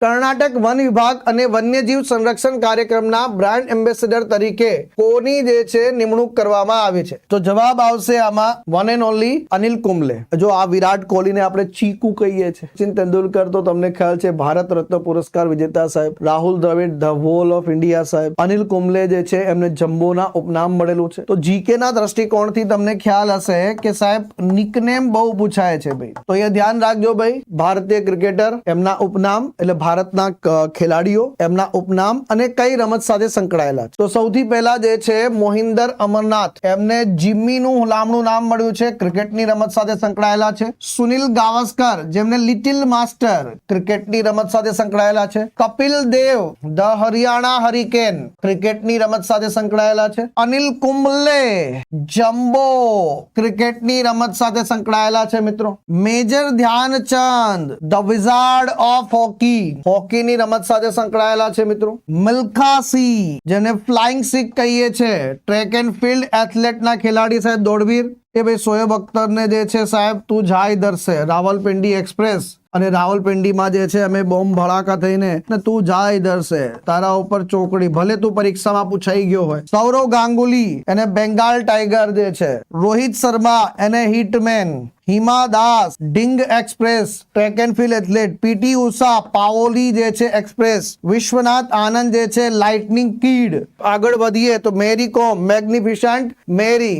Karnataka one વિભાગ અને વન્યજીવ સંરક્ષણ કાર્યક્રમના બ્રાન્ડ એમ્બેસેડર તરીકે કોની જે છે નિમણૂક કરવામાં આવી છે? તો જવાબ આવશે આમાં one and only Anil Kumble. જો આ વિરાટ કોહલીને આપણે ચીકુ કહીએ છીએ, સચિન તેંડુલકર તો તમને ખ્યાલ છે ભારત રત્ન પુરસ્કાર વિજેતા સાહેબ, Rahul Dravid the wall of India સાહેબ, અનિલ કુંબલે જે છે એમને જમ્બોના ઉપનામ મળેલું છે. તો જીકે ના દ્રષ્ટિકોણથી તમને ખ્યાલ હશે કે સાહેબ નિકનેમ બહુ પૂછાય છે ભાઈ, તો એ ધ્યાન રાખજો ભાઈ. ભારતીય ક્રિકેટર, એમના ઉપનામ એટલે ભારતના ખેલાડીઓ, એમના ઉપનામ અને કઈ રમત સાથે સંકળાયેલા છે. તો સૌથી પહેલા જે છે મોહિન્દર અમરનાથ, એમને જીમ્મીનું હુલામણું નામ મળ્યું છે, ક્રિકેટની રમત સાથે સંકળાયેલા છે. સુનિલ ગાવસ્કર, જેમને લિટિલ માસ્ટર, ક્રિકેટની રમત સાથે સંકળાયેલા છે. કપિલ દેવ ધ હરિયાણા હરિકેન, ક્રિકેટની રમત સાથે સંકળાયેલા છે. અનિલ કુંબલે જમ્બો, ક્રિકેટની રમત સાથે સંકળાયેલા છે મિત્રો. Major Dhyanchand the wizard of hockey, હોકીની રમત સાથે સંકળાયેલા છે મિત્રો. મિલ્ખા સિંહ, જેને ફ્લાઇંગ સિખ કહીએ છે, ટ્રેક એન્ડ ફિલ્ડ એથ્લેટના ખેલાડી સાહેબ, દોડવીર. એ ભાઈ શોએબ અખ્તરને જે છે સાહેબ તું જાય દરસે, રાવલપિંડી એક્સપ્રેસ અને રાવલપિંડીમાં જે છે અમે બોમ્બ ભડાકા થઈને ને તું જાય દરસે, તારા ઉપર ચોકડી, ભલે તું પરીક્ષામાં પૂછાઈ ગયો હોય. સૌરવ ગાંગુલી, એને બેંગાલ ટાઈગર જે છે. રોહિત શર્મા, એને hitman. Hima Das Dhing express, track and field athlete. PT Usha Payyoli જે છે એક્સપ્રેસ. વિશ્વનાથ આનંદ જે છે લાઇટનિંગ કિડ. આગળ વધીએ તો મેરી કોમ મેગ્નિફિશન્ટ મેરી,